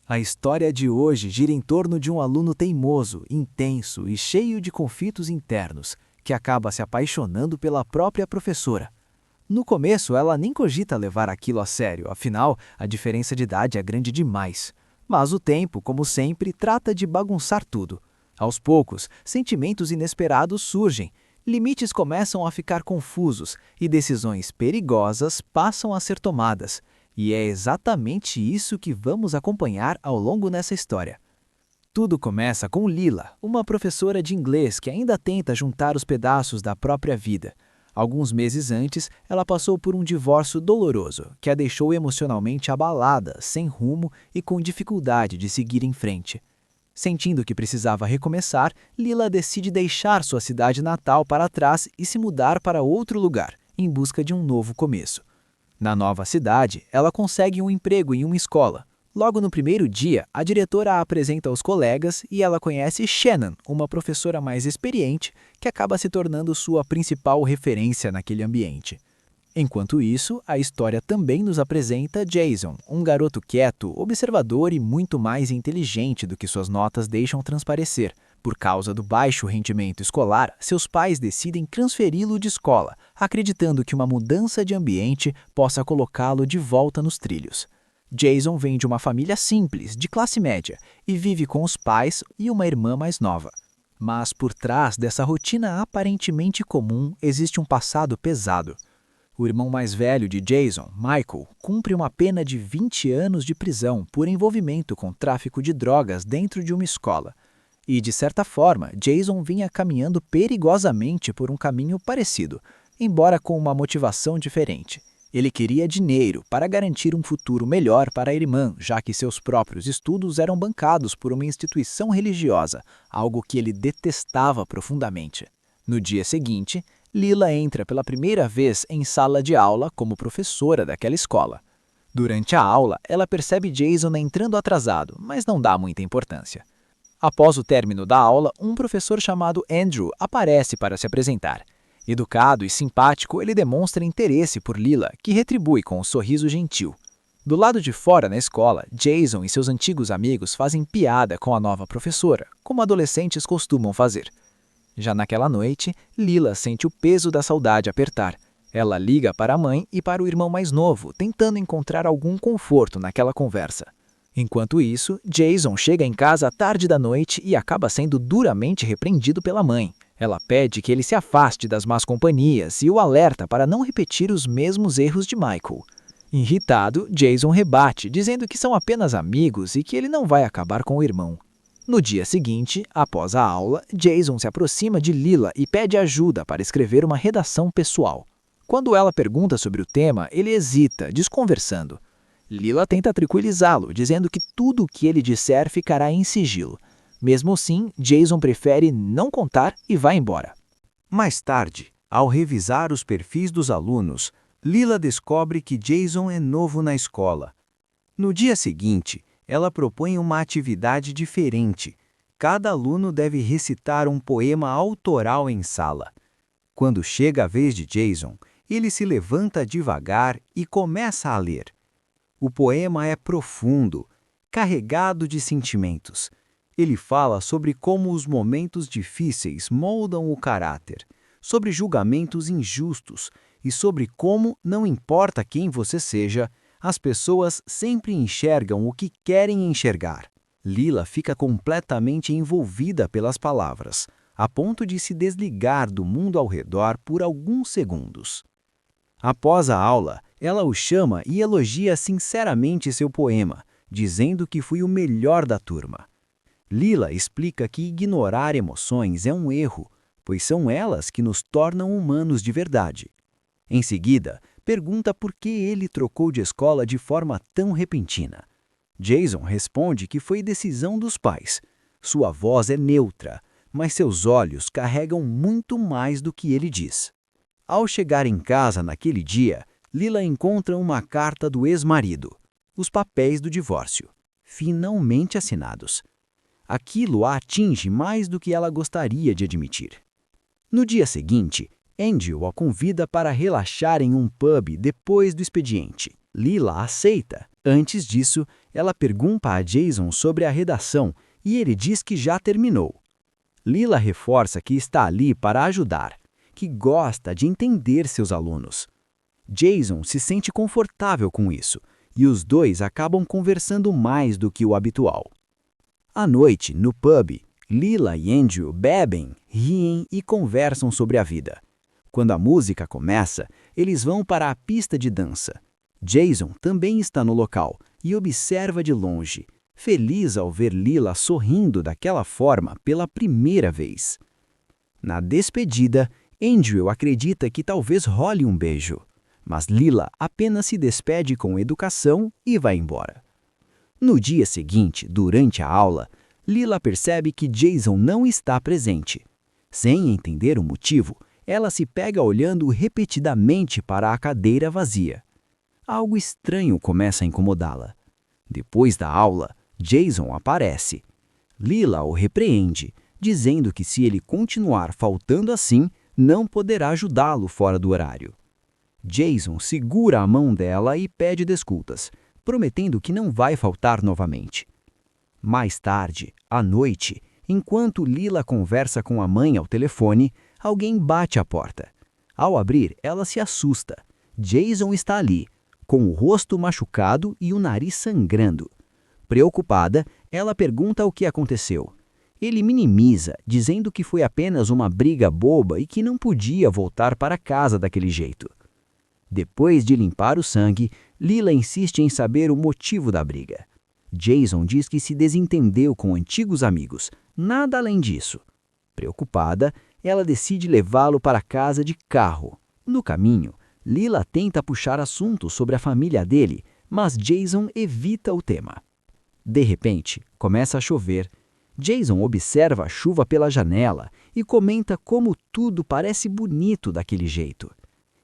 A história de hoje gira em torno de um aluno teimoso, intenso e cheio de conflitos internos, que acaba se apaixonando pela própria professora. No começo, ela nem cogita levar aquilo a sério, afinal, a diferença de idade é grande demais. Mas o tempo, como sempre, trata de bagunçar tudo. Aos poucos, sentimentos inesperados surgem, limites começam a ficar confusos e decisões perigosas passam a ser tomadas. E é exatamente isso que vamos acompanhar ao longo dessa história. Tudo começa com Lila, uma professora de inglês que ainda tenta juntar os pedaços da própria vida. Alguns meses antes, ela passou por um divórcio doloroso, que a deixou emocionalmente abalada, sem rumo e com dificuldade de seguir em frente. Sentindo que precisava recomeçar, Lila decide deixar sua cidade natal para trás e se mudar para outro lugar, em busca de um novo começo. Na nova cidade, ela consegue um emprego em uma escola. Logo no primeiro dia, a diretora a apresenta aos colegas e ela conhece Shannon, uma professora mais experiente, que acaba se tornando sua principal referência naquele ambiente. Enquanto isso, a história também nos apresenta Jason, um garoto quieto, observador e muito mais inteligente do que suas notas deixam transparecer. Por causa do baixo rendimento escolar, seus pais decidem transferi-lo de escola, acreditando que uma mudança de ambiente possa colocá-lo de volta nos trilhos. Jason vem de uma família simples, de classe média, e vive com os pais e uma irmã mais nova. Mas por trás dessa rotina aparentemente comum existe um passado pesado. O irmão mais velho de Jason, Michael, cumpre uma pena de 20 anos de prisão por envolvimento com tráfico de drogas dentro de uma escola. E, de certa forma, Jason vinha caminhando perigosamente por um caminho parecido, embora com uma motivação diferente. Ele queria dinheiro para garantir um futuro melhor para a irmã, já que seus próprios estudos eram bancados por uma instituição religiosa, algo que ele detestava profundamente. No dia seguinte, Lila entra pela primeira vez em sala de aula como professora daquela escola. Durante a aula, ela percebe Jason entrando atrasado, mas não dá muita importância. Após o término da aula, um professor chamado Andrew aparece para se apresentar. Educado e simpático, ele demonstra interesse por Lila, que retribui com um sorriso gentil. Do lado de fora na escola, Jason e seus antigos amigos fazem piada com a nova professora, como adolescentes costumam fazer. Já naquela noite, Lila sente o peso da saudade apertar. Ela liga para a mãe e para o irmão mais novo, tentando encontrar algum conforto naquela conversa. Enquanto isso, Jason chega em casa à tarde da noite e acaba sendo duramente repreendido pela mãe. Ela pede que ele se afaste das más companhias e o alerta para não repetir os mesmos erros de Michael. Irritado, Jason rebate, dizendo que são apenas amigos e que ele não vai acabar com o irmão. No dia seguinte, após a aula, Jason se aproxima de Lila e pede ajuda para escrever uma redação pessoal. Quando ela pergunta sobre o tema, ele hesita, desconversando. Lila tenta tranquilizá-lo, dizendo que tudo o que ele disser ficará em sigilo. Mesmo assim, Jason prefere não contar e vai embora. Mais tarde, ao revisar os perfis dos alunos, Lila descobre que Jason é novo na escola. No dia seguinte, ela propõe uma atividade diferente. Cada aluno deve recitar um poema autoral em sala. Quando chega a vez de Jason, ele se levanta devagar e começa a ler. O poema é profundo, carregado de sentimentos. Ele fala sobre como os momentos difíceis moldam o caráter, sobre julgamentos injustos e sobre como, não importa quem você seja, as pessoas sempre enxergam o que querem enxergar. Lila fica completamente envolvida pelas palavras, a ponto de se desligar do mundo ao redor por alguns segundos. Após a aula, ela o chama e elogia sinceramente seu poema, dizendo que foi o melhor da turma. Lila explica que ignorar emoções é um erro, pois são elas que nos tornam humanos de verdade. Em seguida, pergunta por que ele trocou de escola de forma tão repentina. Jason responde que foi decisão dos pais. Sua voz é neutra, mas seus olhos carregam muito mais do que ele diz. Ao chegar em casa naquele dia, Lila encontra uma carta do ex-marido, os papéis do divórcio, finalmente assinados. Aquilo a atinge mais do que ela gostaria de admitir. No dia seguinte, Andrew a convida para relaxar em um pub depois do expediente. Lila aceita Antes disso, ela pergunta a Jason sobre a redação e ele diz que já terminou. Lila reforça que está ali para ajudar, que gosta de entender seus alunos. Jason se sente confortável com isso, e os dois acabam conversando mais do que o habitual. À noite, no pub, Lila e Andrew bebem, riem e conversam sobre a vida. Quando a música começa, eles vão para a pista de dança. Jason também está no local e observa de longe, feliz ao ver Lila sorrindo daquela forma pela primeira vez. Na despedida, Andrew acredita que talvez role um beijo, mas Lila apenas se despede com educação e vai embora. No dia seguinte, durante a aula, Lila percebe que Jason não está presente. Sem entender o motivo, ela se pega olhando repetidamente para a cadeira vazia. Algo estranho começa a incomodá-la. Depois da aula, Jason aparece. Lila o repreende, dizendo que se ele continuar faltando assim, não poderá ajudá-lo fora do horário. Jason segura a mão dela e pede desculpas, prometendo que não vai faltar novamente. Mais tarde, à noite, enquanto Lila conversa com a mãe ao telefone, alguém bate à porta. Ao abrir, ela se assusta. Jason está ali, com o rosto machucado e o nariz sangrando. Preocupada, ela pergunta o que aconteceu. Ele minimiza, dizendo que foi apenas uma briga boba e que não podia voltar para casa daquele jeito. Depois de limpar o sangue, Lila insiste em saber o motivo da briga. Jason diz que se desentendeu com antigos amigos, nada além disso. Preocupada, ela decide levá-lo para casa de carro. No caminho, Lila tenta puxar assunto sobre a família dele, mas Jason evita o tema. De repente, começa a chover. Jason observa a chuva pela janela e comenta como tudo parece bonito daquele jeito.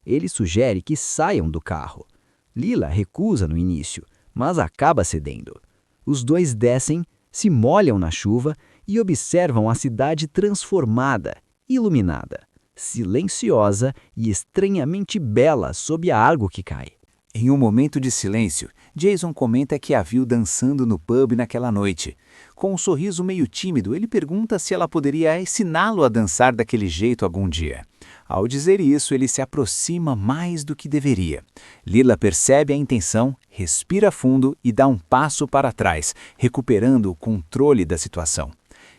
Ele sugere que saiam do carro. Lila recusa no início, mas acaba cedendo. Os dois descem, se molham na chuva e observam a cidade transformada, iluminada, silenciosa e estranhamente bela sob a água que cai. Em um momento de silêncio, Jason comenta que a viu dançando no pub naquela noite. Com um sorriso meio tímido, ele pergunta se ela poderia ensiná-lo a dançar daquele jeito algum dia. Ao dizer isso, ele se aproxima mais do que deveria. Lila percebe a intenção, respira fundo e dá um passo para trás, recuperando o controle da situação.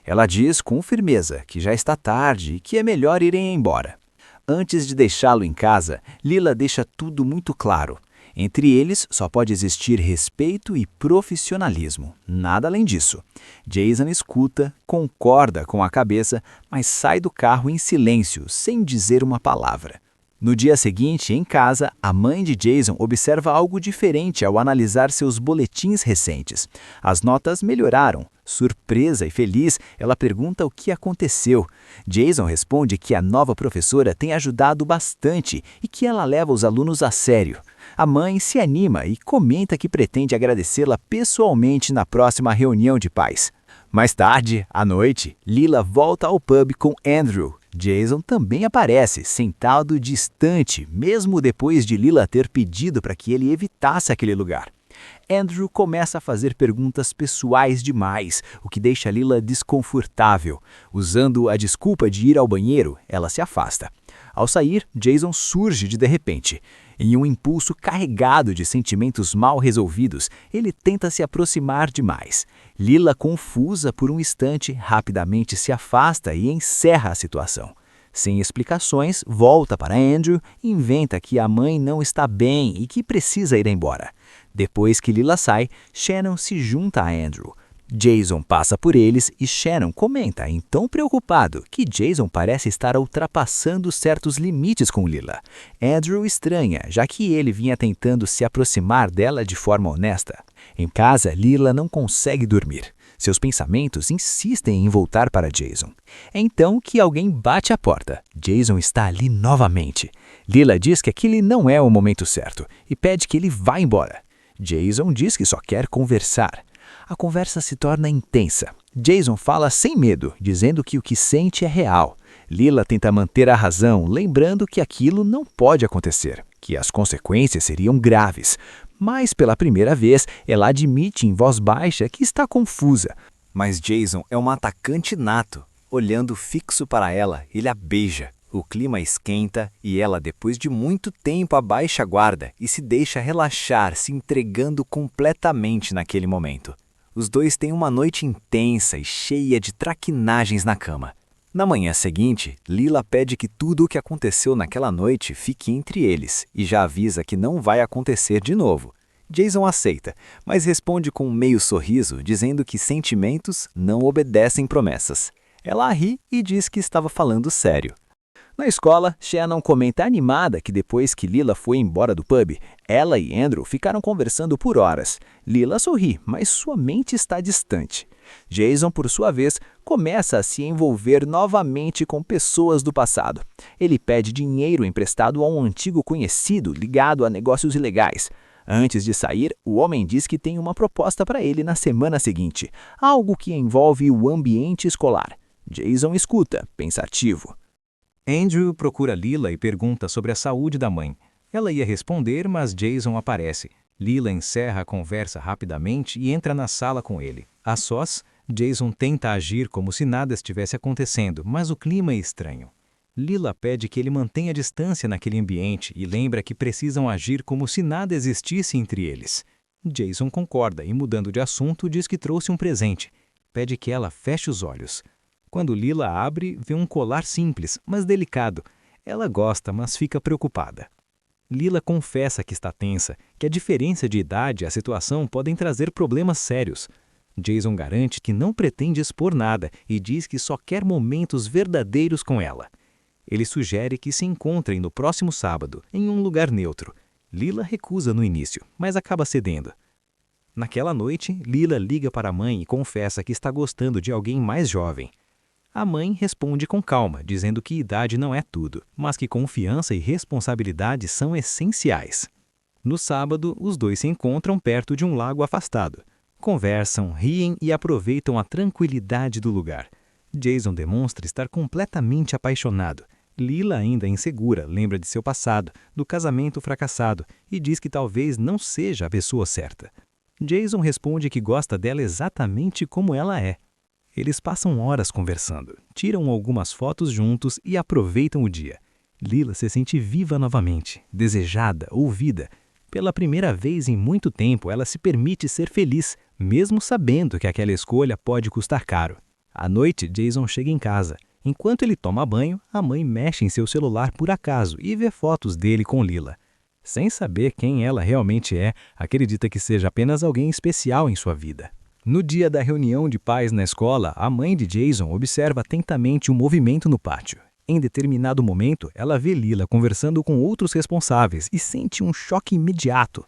Ela diz com firmeza que já está tarde e que é melhor irem embora. Antes de deixá-lo em casa, Lila deixa tudo muito claro. Entre eles, só pode existir respeito e profissionalismo, nada além disso. Jason escuta, concorda com a cabeça, mas sai do carro em silêncio, sem dizer uma palavra. No dia seguinte, em casa, a mãe de Jason observa algo diferente ao analisar seus boletins recentes. As notas melhoraram. Surpresa e feliz, ela pergunta o que aconteceu. Jason responde que a nova professora tem ajudado bastante e que ela leva os alunos a sério. A mãe se anima e comenta que pretende agradecê-la pessoalmente na próxima reunião de pais. Mais tarde, à noite, Lila volta ao pub com Andrew. Jason também aparece, sentado distante, mesmo depois de Lila ter pedido para que ele evitasse aquele lugar. Andrew começa a fazer perguntas pessoais demais, o que deixa Lila desconfortável. Usando a desculpa de ir ao banheiro, ela se afasta. Ao sair, Jason surge de repente. Em um impulso carregado de sentimentos mal resolvidos, ele tenta se aproximar demais. Lila, confusa por um instante, rapidamente se afasta e encerra a situação. Sem explicações, volta para Andrew e inventa que a mãe não está bem e que precisa ir embora. Depois que Lila sai, Shannon se junta a Andrew. Jason passa por eles e Shannon comenta, em tom preocupado, que Jason parece estar ultrapassando certos limites com Lila. Andrew estranha, já que ele vinha tentando se aproximar dela de forma honesta. Em casa, Lila não consegue dormir. Seus pensamentos insistem em voltar para Jason. É então que alguém bate à porta. Jason está ali novamente. Lila diz que aquele não é o momento certo e pede que ele vá embora. Jason diz que só quer conversar. A conversa se torna intensa. Jason fala sem medo, dizendo que o que sente é real. Lila tenta manter a razão, lembrando que aquilo não pode acontecer, que as consequências seriam graves. Mas, pela primeira vez, ela admite em voz baixa que está confusa. Mas Jason é um atacante nato. Olhando fixo para ela, ele a beija. O clima esquenta e ela, depois de muito tempo, abaixa a guarda e se deixa relaxar, se entregando completamente naquele momento. Os dois têm uma noite intensa e cheia de traquinagens na cama. Na manhã seguinte, Lila pede que tudo o que aconteceu naquela noite fique entre eles e já avisa que não vai acontecer de novo. Jason aceita, mas responde com um meio sorriso, dizendo que sentimentos não obedecem promessas. Ela ri e diz que estava falando sério. Na escola, Shannon comenta animada que depois que Lila foi embora do pub, ela e Andrew ficaram conversando por horas. Lila sorri, mas sua mente está distante. Jason, por sua vez, começa a se envolver novamente com pessoas do passado. Ele pede dinheiro emprestado a um antigo conhecido ligado a negócios ilegais. Antes de sair, o homem diz que tem uma proposta para ele na semana seguinte, algo que envolve o ambiente escolar. Jason escuta, pensativo. Andrew procura Lila e pergunta sobre a saúde da mãe. Ela ia responder, mas Jason aparece. Lila encerra a conversa rapidamente e entra na sala com ele. A sós, Jason tenta agir como se nada estivesse acontecendo, mas o clima é estranho. Lila pede que ele mantenha distância naquele ambiente e lembra que precisam agir como se nada existisse entre eles. Jason concorda e, mudando de assunto, diz que trouxe um presente. Pede que ela feche os olhos. Quando Lila abre, vê um colar simples, mas delicado. Ela gosta, mas fica preocupada. Lila confessa que está tensa, que a diferença de idade e a situação podem trazer problemas sérios. Jason garante que não pretende expor nada e diz que só quer momentos verdadeiros com ela. Ele sugere que se encontrem no próximo sábado, em um lugar neutro. Lila recusa no início, mas acaba cedendo. Naquela noite, Lila liga para a mãe e confessa que está gostando de alguém mais jovem. A mãe responde com calma, dizendo que idade não é tudo, mas que confiança e responsabilidade são essenciais. No sábado, os dois se encontram perto de um lago afastado. Conversam, riem e aproveitam a tranquilidade do lugar. Jason demonstra estar completamente apaixonado. Lila, ainda insegura, lembra de seu passado, do casamento fracassado e diz que talvez não seja a pessoa certa. Jason responde que gosta dela exatamente como ela é. Eles passam horas conversando, tiram algumas fotos juntos e aproveitam o dia. Lila se sente viva novamente, desejada, ouvida. Pela primeira vez em muito tempo, ela se permite ser feliz, mesmo sabendo que aquela escolha pode custar caro. À noite, Jason chega em casa. Enquanto ele toma banho, a mãe mexe em seu celular por acaso e vê fotos dele com Lila. Sem saber quem ela realmente é, acredita que seja apenas alguém especial em sua vida. No dia da reunião de pais na escola, a mãe de Jason observa atentamente um movimento no pátio. Em determinado momento, ela vê Lila conversando com outros responsáveis e sente um choque imediato.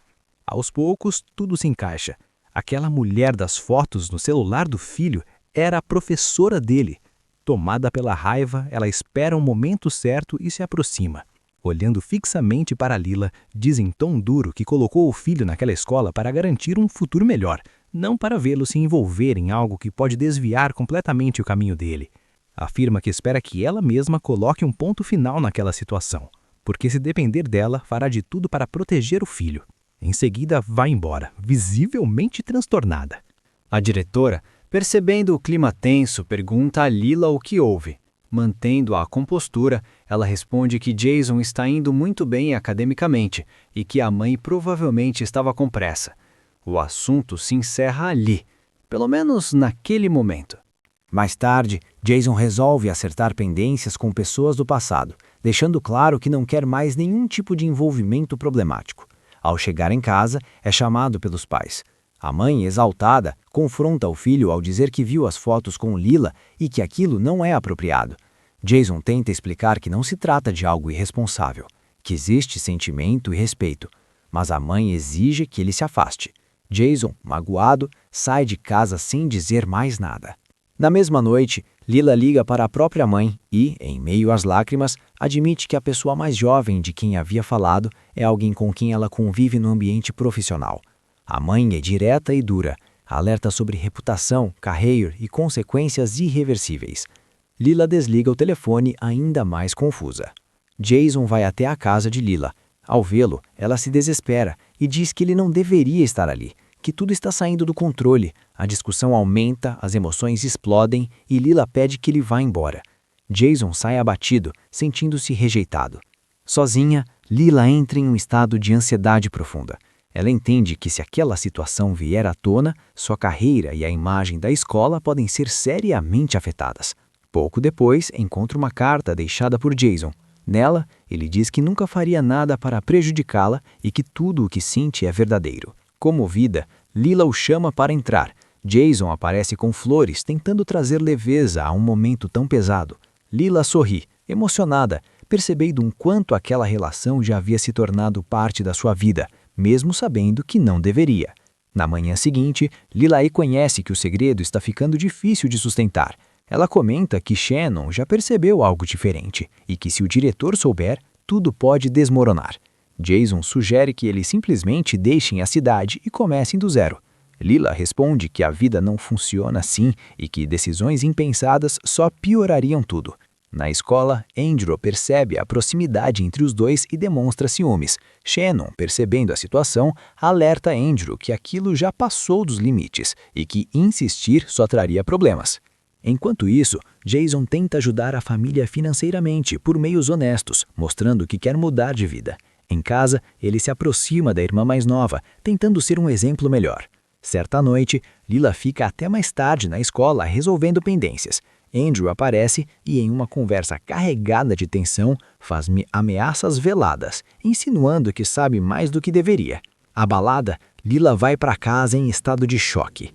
Aos poucos, tudo se encaixa. Aquela mulher das fotos no celular do filho era a professora dele. Tomada pela raiva, ela espera um momento certo e se aproxima. Olhando fixamente para Lila, diz em tom duro que colocou o filho naquela escola para garantir um futuro melhor, não para vê-lo se envolver em algo que pode desviar completamente o caminho dele. Afirma que espera que ela mesma coloque um ponto final naquela situação, porque se depender dela, fará de tudo para proteger o filho. Em seguida, vai embora, visivelmente transtornada. A diretora, percebendo o clima tenso, pergunta a Lila o que houve. Mantendo a compostura, ela responde que Jason está indo muito bem academicamente e que a mãe provavelmente estava com pressa. O assunto se encerra ali, pelo menos naquele momento. Mais tarde, Jason resolve acertar pendências com pessoas do passado, deixando claro que não quer mais nenhum tipo de envolvimento problemático. Ao chegar em casa, é chamado pelos pais. A mãe, exaltada, confronta o filho ao dizer que viu as fotos com Lila e que aquilo não é apropriado. Jason tenta explicar que não se trata de algo irresponsável, que existe sentimento e respeito, mas a mãe exige que ele se afaste. Jason, magoado, sai de casa sem dizer mais nada. Na mesma noite, Lila liga para a própria mãe e, em meio às lágrimas, admite que a pessoa mais jovem de quem havia falado é alguém com quem ela convive no ambiente profissional. A mãe é direta e dura, alerta sobre reputação, carreira e consequências irreversíveis. Lila desliga o telefone ainda mais confusa. Jason vai até a casa de Lila. Ao vê-lo, ela se desespera e diz que ele não deveria estar ali, que tudo está saindo do controle. A discussão aumenta, as emoções explodem e Lila pede que ele vá embora. Jason sai abatido, sentindo-se rejeitado. Sozinha, Lila entra em um estado de ansiedade profunda. Ela entende que se aquela situação vier à tona, sua carreira e a imagem da escola podem ser seriamente afetadas. Pouco depois, encontra uma carta deixada por Jason. Nela, ele diz que nunca faria nada para prejudicá-la e que tudo o que sente é verdadeiro. Comovida, Lila o chama para entrar. Jason aparece com flores, tentando trazer leveza a um momento tão pesado. Lila sorri, emocionada, percebendo um quanto aquela relação já havia se tornado parte da sua vida, mesmo sabendo que não deveria. Na manhã seguinte, Lila reconhece que o segredo está ficando difícil de sustentar. Ela comenta que Shannon já percebeu algo diferente e que se o diretor souber, tudo pode desmoronar. Jason sugere que eles simplesmente deixem a cidade e comecem do zero. Lila responde que a vida não funciona assim e que decisões impensadas só piorariam tudo. Na escola, Andrew percebe a proximidade entre os dois e demonstra ciúmes. Shannon, percebendo a situação, alerta Andrew que aquilo já passou dos limites e que insistir só traria problemas. Enquanto isso, Jason tenta ajudar a família financeiramente por meios honestos, mostrando que quer mudar de vida. Em casa, ele se aproxima da irmã mais nova, tentando ser um exemplo melhor. Certa noite, Lila fica até mais tarde na escola resolvendo pendências. Andrew aparece e, em uma conversa carregada de tensão, faz ameaças veladas, insinuando que sabe mais do que deveria. Abalada, Lila vai para casa em estado de choque.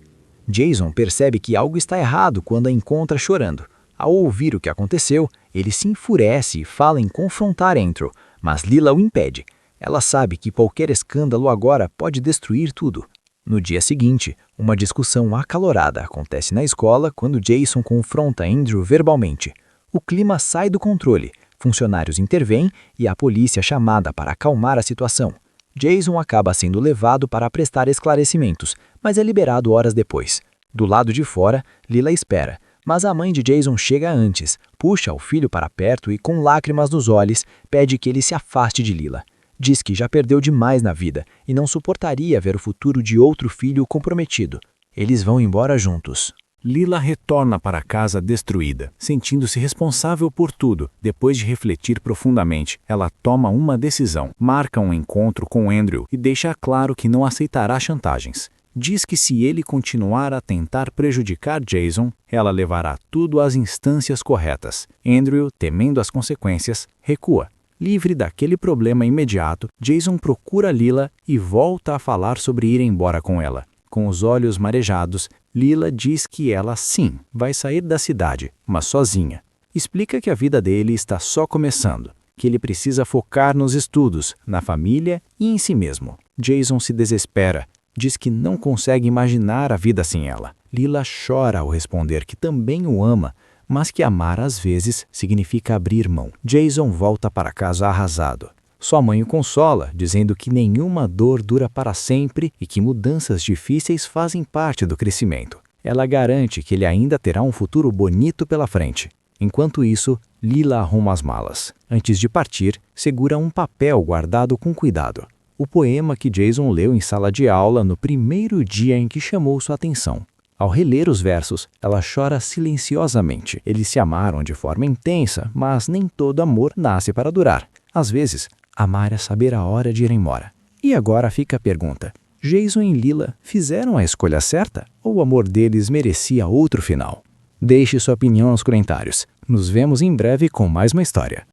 Jason percebe que algo está errado quando a encontra chorando. Ao ouvir o que aconteceu, ele se enfurece e fala em confrontar Andrew, mas Lila o impede. Ela sabe que qualquer escândalo agora pode destruir tudo. No dia seguinte, uma discussão acalorada acontece na escola quando Jason confronta Andrew verbalmente. O clima sai do controle, funcionários intervêm e a polícia é chamada para acalmar a situação. Jason acaba sendo levado para prestar esclarecimentos, mas é liberado horas depois. Do lado de fora, Lila espera, mas a mãe de Jason chega antes, puxa o filho para perto e, com lágrimas nos olhos, pede que ele se afaste de Lila. Diz que já perdeu demais na vida e não suportaria ver o futuro de outro filho comprometido. Eles vão embora juntos. Lila retorna para casa destruída, sentindo-se responsável por tudo. Depois de refletir profundamente, ela toma uma decisão, marca um encontro com Andrew e deixa claro que não aceitará chantagens. Diz que se ele continuar a tentar prejudicar Jason, ela levará tudo às instâncias corretas. Andrew, temendo as consequências, recua. Livre daquele problema imediato, Jason procura Lila e volta a falar sobre ir embora com ela. Com os olhos marejados, Lila diz que ela, sim, vai sair da cidade, mas sozinha. Explica que a vida dele está só começando, que ele precisa focar nos estudos, na família e em si mesmo. Jason se desespera, diz que não consegue imaginar a vida sem ela. Lila chora ao responder que também o ama, mas que amar às vezes significa abrir mão. Jason volta para casa arrasado. Sua mãe o consola, dizendo que nenhuma dor dura para sempre e que mudanças difíceis fazem parte do crescimento. Ela garante que ele ainda terá um futuro bonito pela frente. Enquanto isso, Lila arruma as malas. Antes de partir, segura um papel guardado com cuidado. O poema que Jason leu em sala de aula no primeiro dia em que chamou sua atenção. Ao reler os versos, ela chora silenciosamente. Eles se amaram de forma intensa, mas nem todo amor nasce para durar. Às vezes, amar é saber a hora de ir embora. E agora fica a pergunta: Jason e Lila fizeram a escolha certa ou o amor deles merecia outro final? Deixe sua opinião nos comentários. Nos vemos em breve com mais uma história.